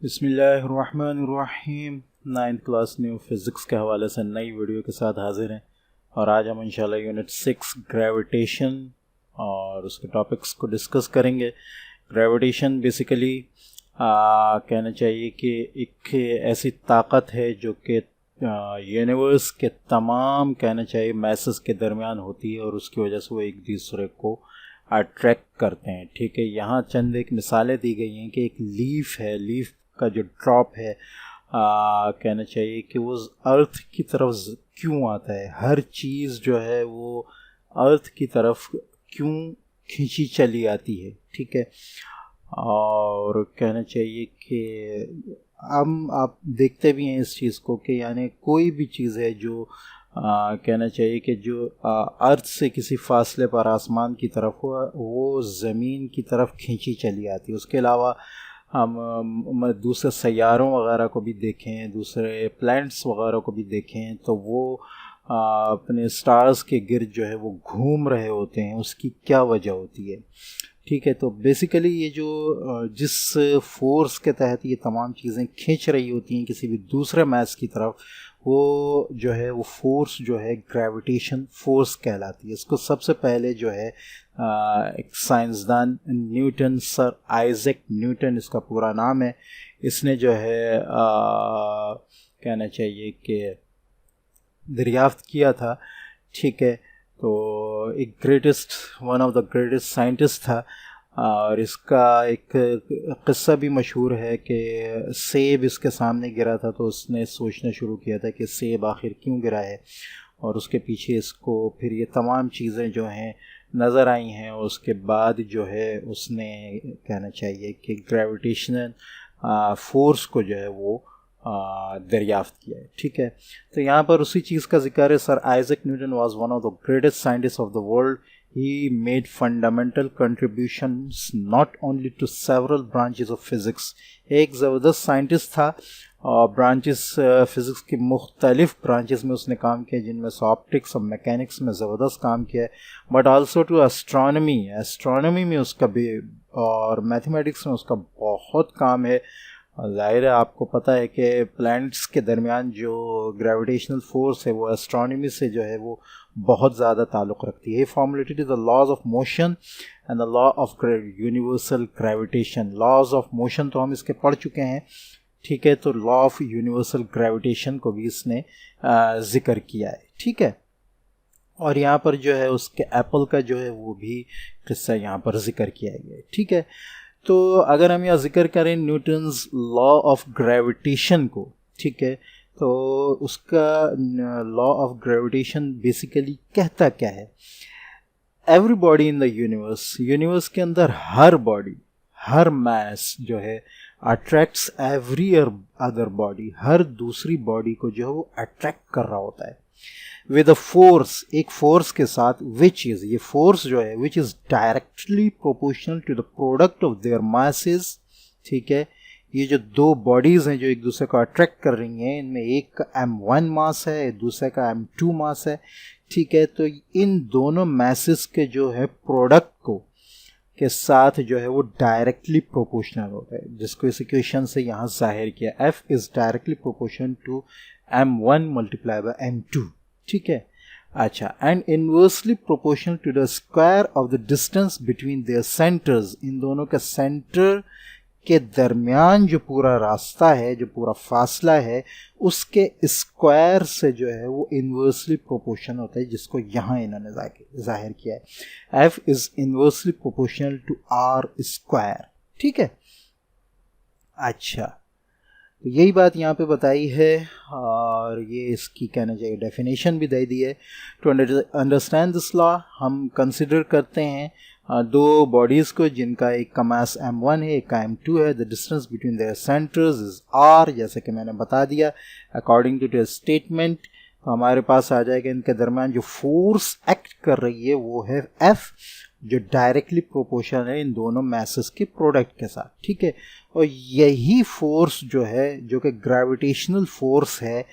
बिस्मिल्लाहिर्रहमानिर्रहीम। 9th class new physics के हवाले से नई वीडियो के साथ हाजिर हैं और आज हम इंशाल्लाह यूनिट 6 ग्रेविटेशन और उसके टॉपिक्स को डिस्कस करेंगे। ग्रेविटेशन बेसिकली कहना चाहिए कि एक ऐसी ताकत है जो कि यूनिवर्स के तमाम कहना चाहिए मैसेस के दरमियान होती है और उसकी वजह से वो एक दूसरे को अट्रैक्ट करते हैं। ठीक है, यहाँ चंद एक मिसालें दी गई हैं कि एक लीफ है, लीफ का जो ड्रॉप है कहना चाहिए कि वो अर्थ की तरफ क्यों आता है, हर चीज़ जो है वो अर्थ की तरफ क्यों खींची चली आती है। ठीक है, और कहना चाहिए कि हम आप देखते भी हैं इस चीज़ को कि यानी कोई भी चीज़ है जो कहना चाहिए कि जो अर्थ से किसी फासले पर आसमान की तरफ हो वो ज़मीन की तरफ खींची चली आती है। उसके अलावा हम दूसरे सैयारों वगैरह को भी देखें, दूसरे प्लैनेट्स वगैरह को भी देखें तो वो अपने स्टार्स के गिर्द जो है वो घूम रहे होते हैं। उसकी क्या वजह होती है? ठीक है, तो बेसिकली ये जो जिस फोर्स के तहत ये तमाम चीज़ें खींच रही होती हैं किसी भी दूसरे मैस की तरफ, वो जो है वो फोर्स जो है ग्रेविटेशन फोर्स कहलाती है। इसको सबसे पहले जो है एक साइंसदान न्यूटन, सर आइजैक न्यूटन इसका पूरा नाम है, इसने जो है कहना चाहिए कि दरियाफ्त किया था। ठीक है, तो एक one of the greatest scientist था और इसका एक किस्सा भी मशहूर है कि सेब इसके सामने गिरा था तो उसने सोचना शुरू किया था कि सेब आखिर क्यों गिरा है, और उसके पीछे इसको फिर ये तमाम चीज़ें जो हैं नज़र आई हैं। उसके बाद जो है उसने कहना चाहिए कि ग्रेविटेशनल फोर्स को जो है वो दरियाफ्त किया है। ठीक है, तो यहाँ पर उसी चीज़ का जिक्र है। Sir Isaac Newton was one of the greatest scientist of the world. He made fundamental contributions not only to several branches of physics. एक ज़बरदस्त साइंटिस्ट था और ब्रांचेस फिज़िक्स की मुख्तलिफ ब्रांचेस में उसने काम किया, जिनमें से ऑप्टिक्स और मैकेनिक्स में ज़बरदस्त काम किया है, बट आल्सो टू एस्ट्रोनॉमी में उसका भी और मैथमेटिक्स में उसका बहुत काम है। ज़ाहिर है आपको पता है कि प्लैनेट्स के दरमियान जो ग्रेविटेशनल फोर्स है वो एस्ट्रोनॉमी से जो है वो बहुत ज़्यादा ताल्लुक़ रखती है। Formulated the laws of motion and the law of universal gravitation. Laws of motion तो हम इसके पढ़ चुके हैं। ठीक है, तो लॉ ऑफ यूनिवर्सल ग्रेविटेशन को भी इसने ज़िक्र किया है। ठीक है, और यहाँ पर जो है उसके एप्पल का जो है वो भी किस्सा यहाँ पर ज़िक्र किया गया है। ठीक है, तो अगर हम यहाँ जिक्र करें न्यूटन्स लॉ ऑफ ग्रेविटेशन को, ठीक है, तो उसका लॉ ऑफ ग्रेविटेशन बेसिकली कहता क्या है? Every body in the universe के अंदर हर बॉडी, हर मैस जो है अट्रैक्ट्स एवरी अदर बॉडी, हर दूसरी बॉडी को जो है वो अट्रैक्ट कर रहा होता है विद अ फोर्स, एक फोर्स के साथ, विच इज, ये फोर्स जो है which is directly proportional to the product of their masses. ठीक है, ये जो दो बॉडीज हैं जो एक दूसरे को अट्रैक्ट कर रही हैं, इनमें एक का m1 मास है, दूसरे का m2 मास है। ठीक है, तो इन दोनों मैसेस के जो है प्रोडक्ट को के साथ जो है वो डायरेक्टली प्रोपोर्शनल होता है, जिसको इस इक्वेशन से यहाँ जाहिर किया, F is directly proportional to m1 multiply by m2। ठीक है, अच्छा, and inversely proportional to the square of the distance between their centres. इन दोनों के सेंटर के दरमियान जो पूरा रास्ता है, जो पूरा फासला है, उसके स्क्वायर से जो है वो इनवर्सली प्रोपोर्शनल होता है, जिसको यहाँ इन्होंने जाहिर किया है। F is inversely proportional to R square. ठीक है, अच्छा, तो यही बात यहाँ पे बताई है और ये इसकी कहना चाहिए डेफिनेशन भी दे दी है। टू अंडरस्टैंड दिस लॉ हम कंसिडर करते हैं दो बॉडीज़ को जिनका एक का मास m1 है, एक का m2 है। The distance between their centres is r, जैसे कि मैंने बता दिया। अकॉर्डिंग टू द स्टेटमेंट तो हमारे पास आ जाएगा इनके दरमियान जो फोर्स एक्ट कर रही है वो है F, जो डायरेक्टली प्रोपोर्शनल है इन दोनों मैसेस के प्रोडक्ट के साथ, ठीक है। और यही फोर्स जो है, जो कि ग्रेविटेशनल फोर्स है,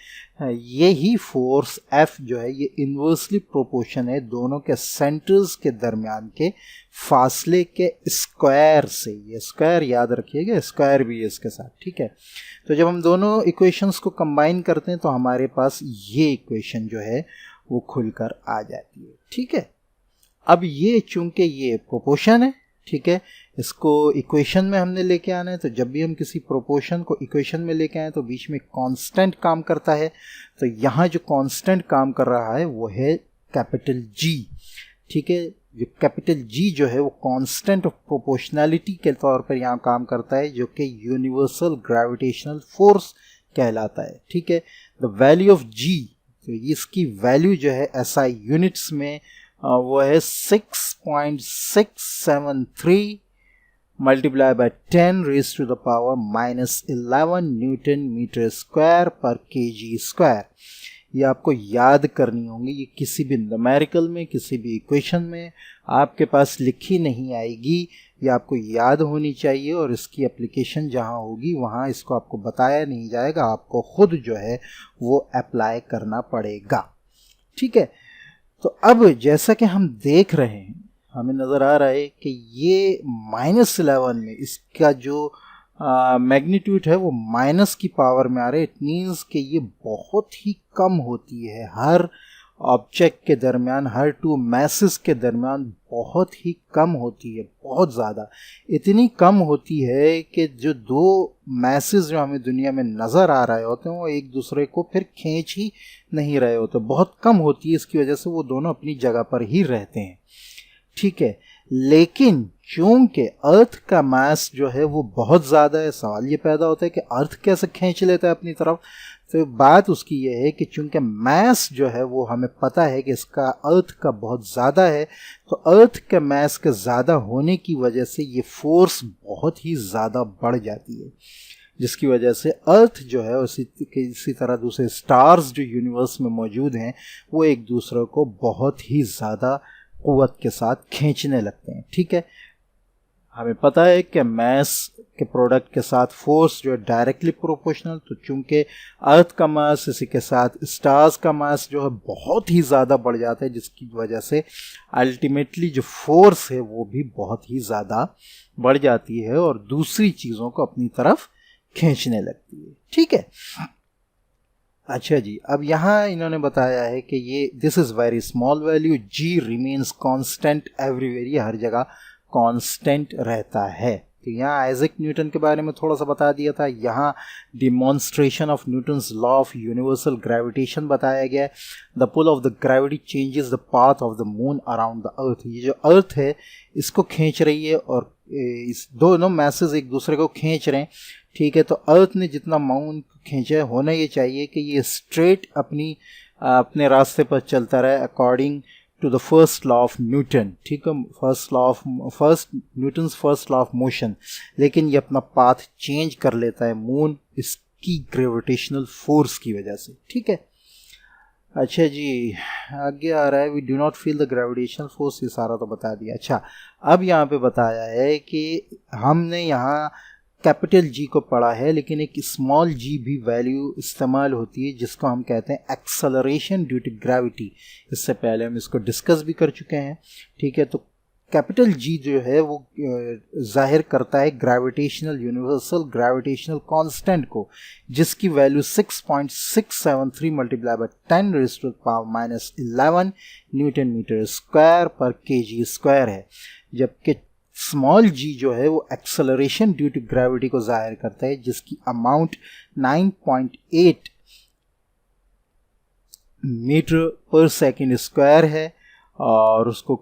यही फोर्स F जो है ये इन्वर्सली प्रोपोर्शन है दोनों के सेंटर्स के दरमियान के फासले के स्क्वायर से। ये स्क्वायर याद रखिएगा, स्क्वायर भी है इसके साथ, ठीक है। तो जब हम दोनों इक्वेशंस को कंबाइन करते हैं तो हमारे पास ये इक्वेशन जो है वो खुलकर आ जाती है, ठीक है। अब ये चूंकि ये प्रोपोर्शन है, ठीक है, इसको इक्वेशन में हमने लेके आना है। तो जब भी हम किसी प्रोपोर्शन को इक्वेशन में लेके आए तो बीच में कांस्टेंट काम करता है। तो यहाँ जो कांस्टेंट काम कर रहा है वो है कैपिटल G, ठीक है। जो कैपिटल G जो है वो कांस्टेंट ऑफ प्रोपोर्शनैलिटी के तौर पर यहाँ काम करता है, जो कि यूनिवर्सल ग्रेविटेशनल फोर्स कहलाता है, ठीक है। द वैल्यू ऑफ G, तो इसकी वैल्यू जो है SI यूनिट्स में वो है 6.673 multiply by 10 raise to the power -11 newton metre square पर kg स्क्वायर। ये आपको याद करनी होंगी, ये किसी भी न्यूमेरिकल में, किसी भी इक्वेशन में आपके पास लिखी नहीं आएगी, ये आपको याद होनी चाहिए। और इसकी एप्लीकेशन जहाँ होगी वहाँ इसको आपको बताया नहीं जाएगा, आपको खुद जो है वो अप्लाई करना पड़ेगा, ठीक है। तो अब जैसा कि हम देख रहे हैं, हमें नज़र आ रहा है कि ये -11 में इसका जो मैग्नीट्यूड है वो माइनस की पावर में आ रहा है। इट मीन्स कि ये बहुत ही कम होती है हर ऑब्जेक्ट के दरमियान, हर टू मैसेस के दरमियान बहुत ही कम होती है, बहुत ज़्यादा। इतनी कम होती है कि जो दो मैसेस जो हमें दुनिया में नज़र आ रहे होते हैं वो एक दूसरे को फिर खींच ही नहीं रहे होते, बहुत कम होती है। इसकी वजह से वो दोनों अपनी जगह पर ही रहते हैं, ठीक है। लेकिन चूंकि अर्थ का मास जो है वो बहुत ज़्यादा है, सवाल ये पैदा होता है कि अर्थ कैसे खींच लेता है अपनी तरफ। तो बात उसकी ये है कि चूंकि मास जो है वो हमें पता है कि इसका अर्थ का बहुत ज़्यादा है, तो अर्थ के मास के ज़्यादा होने की वजह से ये फोर्स बहुत ही ज़्यादा बढ़ जाती है, जिसकी वजह से अर्थ जो है इसी तरह दूसरे स्टार्स जो यूनिवर्स में मौजूद हैं वो एक दूसरे को बहुत ही ज़्यादा क़ुव्वत के साथ खींचने लगते हैं, ठीक है। हमें पता है कि मास के प्रोडक्ट के साथ फोर्स जो है डायरेक्टली प्रोपोर्शनल। तो चूंकि अर्थ का मास इसी के साथ स्टार्स का मास जो है बहुत ही ज़्यादा बढ़ जाता है, जिसकी वजह से अल्टीमेटली जो फोर्स है वो भी बहुत ही ज़्यादा बढ़ जाती है और दूसरी चीज़ों को अपनी तरफ खींचने लगती है, ठीक है। अच्छा जी, अब यहाँ इन्होंने बताया है कि ये this is very small value, G remains constant everywhere, ये हर जगह कांस्टेंट रहता है। तो यहाँ आइजैक न्यूटन के बारे में थोड़ा सा बता दिया था, यहाँ demonstration of Newton's law of universal gravitation बताया गया है। The pull of the gravity changes the path of the moon around the earth, ये जो अर्थ है इसको खींच रही है और इस दोनों मैसेज एक दूसरे को खींच रहे हैं, ठीक है। तो अर्थ ने जितना मून खींचा है, होना ये चाहिए कि ये स्ट्रेट अपने रास्ते पर चलता रहे according to the first law of Newton, ठीक है, Newton's first law of motion. लेकिन ये अपना पाथ चेंज कर लेता है मून इसकी ग्रेविटेशनल फोर्स की वजह से, ठीक है। अच्छा जी, आगे आ रहा है we do not feel the gravitational force, ये सारा तो बता दिया। अच्छा, अब यहाँ पे बताया है कि हमने यहाँ कैपिटल G को पढ़ा है, लेकिन एक स्मॉल g भी वैल्यू इस्तेमाल होती है जिसको हम कहते हैं एक्सेलरेशन ड्यू टू ग्रेविटी। इससे पहले हम इसको डिस्कस भी कर चुके हैं, ठीक है। तो कैपिटल G जो है वो जाहिर करता है ग्रेविटेशनल यूनिवर्सल ग्रेविटेशनल कांस्टेंट को, जिसकी value 6.673 multiply by 10 raise to the power -11 newton metre square पर kg स्क्वायर है। जबकि स्मॉल g जो है वो एक्सेलरेशन ड्यू टू ग्रेविटी को जाहिर करता है, जिसकी अमाउंट 9.8 मीटर पर सेकेंड स्क्वायर है और उसको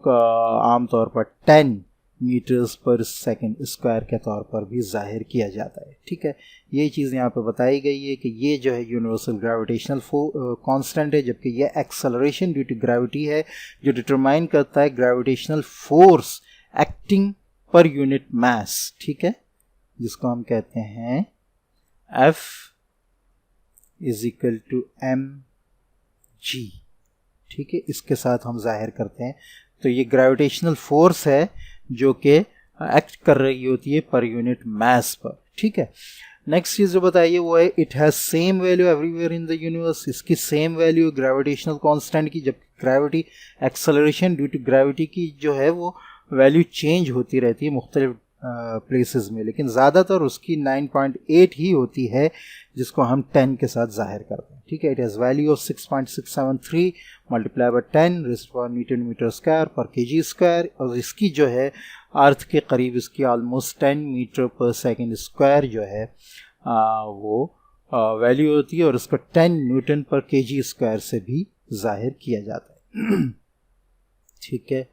आमतौर पर 10 मीटर्स पर सेकेंड स्क्वायर के तौर पर भी जाहिर किया जाता है, ठीक है। ये चीज़ यहाँ पे बताई गई है कि ये जो है यूनिवर्सल ग्रेविटेशनल कांस्टेंट है, जबकि ये एक्सेलरेशन ड्यू टू ग्रेविटी है जो डिटरमाइन करता है ग्रेविटेशनल फोर्स एक्टिंग पर यूनिट मास, ठीक है, जिसको हम कहते हैं F is equal to mg, ठीक है। इसके साथ हम जाहिर करते हैं। तो ये ग्रेविटेशनल फोर्स है जो कि एक्ट कर रही होती है पर यूनिट मास पर, ठीक है। नेक्स्ट चीज़ जो बताइए वो है it has same value everywhere in the universe. इसकी सेम वैल्यू ग्रेविटेशनल कांस्टेंट की, जबकि gravity acceleration due to gravity की जो है वो वैल्यू चेंज होती रहती है मुख्तलिफ प्लेसेस में, लेकिन ज़्यादातर उसकी 9.8 ही होती है जिसको हम 10 के साथ जाहिर करते हैं, ठीक है। It has value of 6.673 multiply by 10 raised to newton metre square पर केजी स्क्वायर, और इसकी जो है अर्थ के करीब इसकी ऑलमोस्ट 10 मीटर पर सेकेंड स्क्वायर जो है वो वैल्यू होती है, और इसको 10 न्यूटन पर केजी स्क्वायर से भी जाहिर किया जाता है, ठीक है।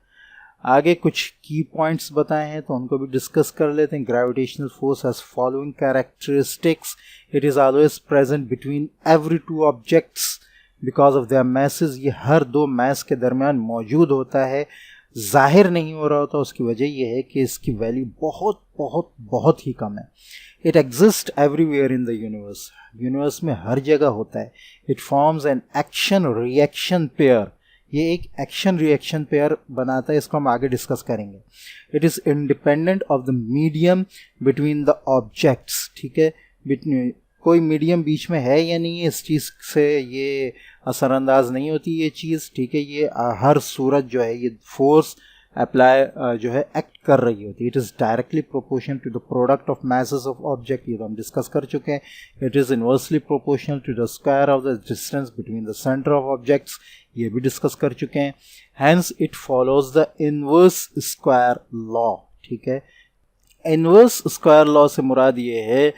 आगे कुछ की पॉइंट्स बताए हैं तो उनको भी डिस्कस कर लेते हैं। Gravitational force has following characteristics, it is always present between every two objects because of their message, ये हर दो मैस के दरमियान मौजूद होता है, जाहिर नहीं हो रहा होता। उसकी वजह यह है कि इसकी वैल्यू बहुत बहुत बहुत ही कम है। It exist everywhere in the universe, universe में हर जगह होता है। It forms an action reaction pair, ये एक एक्शन रिएक्शन पेयर बनाता है, इसको हम आगे डिस्कस करेंगे। It is independent of the medium between the objects, ठीक है। कोई मीडियम बीच में है या नहीं है, इस चीज़ से ये असरअंदाज नहीं होती ये चीज़, ठीक है। ये हर सूरत जो है ये फोर्स अप्लाई जो है एक्ट कर रही होती है। It is directly proportional to the product of masses of object, ये तो हम डिस्कस कर चुके हैं। It is inversely proportional to the square of the distance between the centre of objects, ये भी डिस्कस कर चुके हैं। Hence it follows the inverse square law, ठीक है। इनवर्स स्क्वायर लॉ से मुराद ये है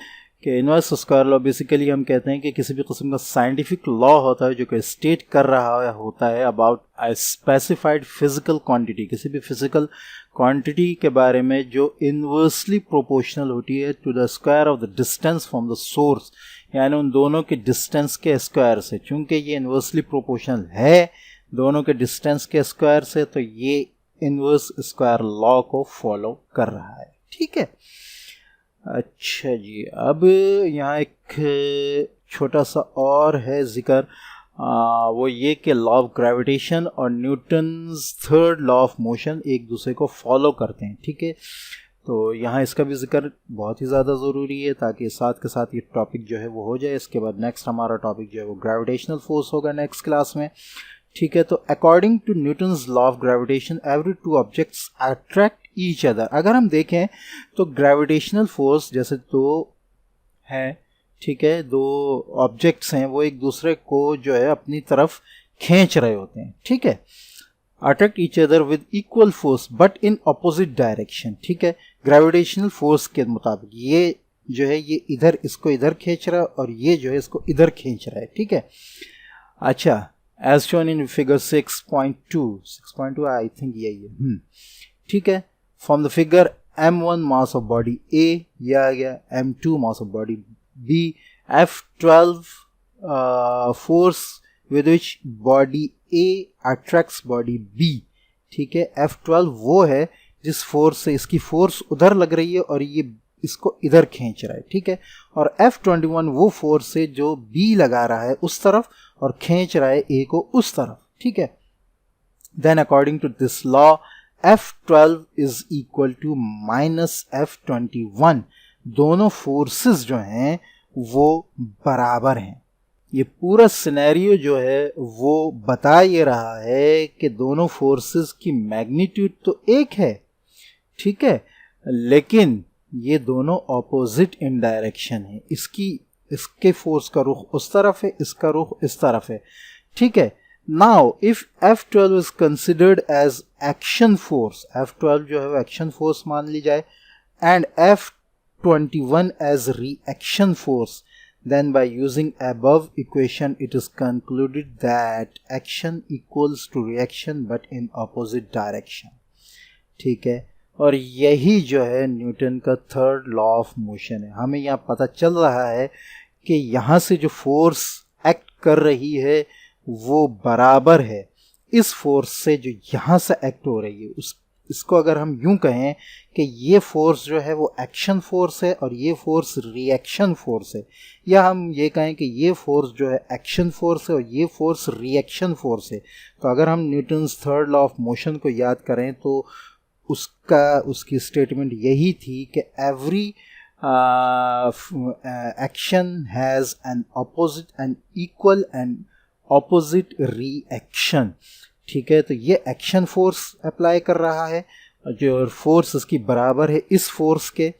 कि इनवर्स स्क्वायर लॉ बेसिकली हम कहते हैं कि किसी भी किस्म का साइंटिफिक लॉ होता है जो कि स्टेट कर रहा होता है about a specified physical quantity, किसी भी फिजिकल क्वांटिटी के बारे में जो इनवर्सली प्रोपोर्शनल होती है to the square of the distance from the source, यानी उन दोनों के डिस्टेंस के स्क्वायर से। चूंकि ये इनवर्सली प्रोपोर्शनल है दोनों के डिस्टेंस के स्क्वायर से, तो ये इनवर्स स्क्वायर लॉ को फॉलो कर रहा है, ठीक है। अच्छा जी, अब यहाँ एक छोटा सा और है जिक्र, वो ये कि लॉ ऑफ ग्रेविटेशन और Newton's third law of motion एक दूसरे को फॉलो करते हैं, ठीक है। तो यहाँ इसका भी जिक्र बहुत ही ज़्यादा ज़रूरी है ताकि साथ के साथ ये टॉपिक जो है वो हो जाए। इसके बाद नेक्स्ट हमारा टॉपिक जो है वो ग्रेविटेशनल फोर्स होगा नेक्स्ट क्लास में, ठीक है। तो according to Newton's law of gravitation every two objects attract each other. अगर हम देखें तो ग्रेविटेशनल फोर्स जैसे दो हैं, ठीक है, दो ऑब्जेक्ट्स हैं, वो एक दूसरे को जो है अपनी तरफ खींच रहे होते हैं, ठीक है। Attract each other with equal force but in opposite direction, ठीक है। ग्रेविटेशनल फोर्स के मुताबिक ये जो है ये इधर इसको इधर खींच रहा है और ये जो है इसको इधर खींच रहा है, ठीक है। अच्छा, as shown in figure 6.2 I think यही है, ठीक है। From the figure m1 mass of body A यह आ गया, m2 mass of body B, F12 force with which body A attracts body B, ठीक है। F12 वो है जिस फोर्स से इसकी फोर्स उधर लग रही है और ये इसको इधर खींच रहा है, ठीक है। और F21 वो फोर्स है जो B लगा रहा है उस तरफ और खींच रहा है A को उस तरफ, ठीक है। Then according to this law F12 is equal to minus F21, दोनों फोर्सेस जो हैं वो बराबर हैं। ये पूरा सिनेरियो जो है वो बता ये रहा है कि दोनों फोर्सेस की मैग्नीट्यूड तो एक है, ठीक है, लेकिन ये दोनों ऑपोजिट इन डायरेक्शन है। इसके फोर्स का रुख उस तरफ है, इसका रुख इस तरफ है, ठीक है। Now, if F12 is considered as action force, F12 जो है वो action force मान ली जाए, and F21 as reaction force, then by using above equation, it is concluded that action equals to reaction but in opposite direction, ठीक है। और यही जो है न्यूटन का थर्ड लॉ ऑफ मोशन है। हमें यहाँ पता चल रहा है कि यहाँ से जो फोर्स एक्ट कर रही है वो बराबर है इस फोर्स से जो यहाँ से एक्ट हो रही है इसको अगर हम यूं कहें कि ये फोर्स जो है वो एक्शन फोर्स है और ये फोर्स रिएक्शन फोर्स है, या हम ये कहें कि ये फोर्स जो है एक्शन फोर्स है और ये फोर्स रिएक्शन फोर्स है, तो अगर हम Newton's third law of motion को याद करें तो उसकी स्टेटमेंट यही थी कि every action has an opposite and equal and opposite reaction. ठीक है, तो ये एक्शन फोर्स अप्लाई कर रहा है जो फोर्स इसकी बराबर है इस फोर्स के,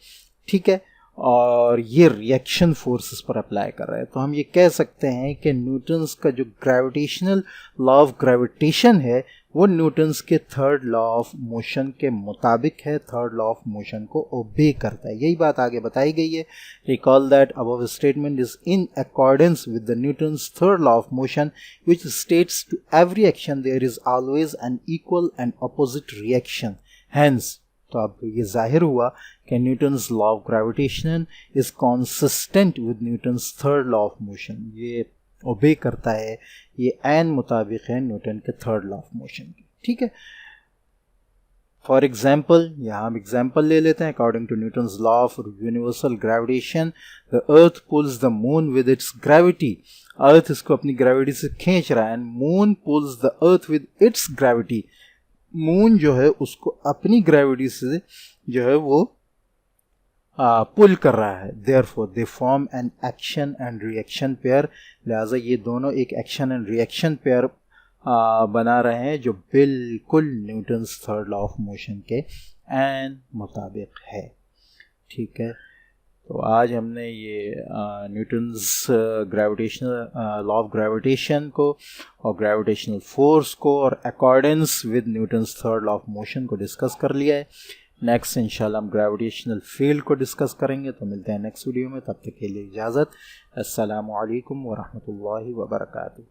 ठीक है, और ये रिएक्शन फोर्स इस पर अप्लाई कर रहा है। तो हम ये कह सकते हैं कि न्यूटन्स का जो ग्रेविटेशनल लॉ ऑफ ग्रेविटेशन है वो न्यूटन्स के थर्ड लॉ ऑफ मोशन के मुताबिक है, थर्ड लॉ ऑफ मोशन को ओबे करता है। यही बात आगे बताई गई है। Recall that above statement is in accordance with the Newton's third law of motion which states to every action there is always an equal and opposite reaction. Hence, तो अब ये जाहिर हुआ कि Newton's law of gravitation is consistent with Newton's third law of motion, ये obey करता है, ये ऐन मुताबिक है न्यूटन के थर्ड लॉ ऑफ मोशन की। ठीक है, फॉर एग्जाम्पल यहाँ हम एग्जाम्पल ले लेते हैं। According to Newton's law of universal gravitation the earth pulls the moon with its gravity, earth इसको अपनी ग्रेविटी से खींच रहा है, and moon pulls the earth with its gravity, moon जो है उसको अपनी ग्रेविटी से जो है वो पुल कर रहा है। Therefore they form an action and reaction pair, लिहाजा ये दोनों एक एक्शन एंड रिएक्शन पेयर बना रहे हैं जो बिल्कुल Newton's third law of motion के एन मुताबिक है। ठीक है, तो आज हमने ये Newton's gravitational law of gravitation को और ग्रेविटेशनल फोर्स को और accordance with Newton's third law of motion को डिस्कस कर लिया है। नेक्स्ट इंशाल्लाह हम ग्रेविटेशनल फील्ड को डिस्कस करेंगे। तो मिलते हैं नेक्स्ट वीडियो में, तब तक के लिए इजाज़त। अस्सलामु अलैकुम व रहमतुल्लाहि व बरकातुहू।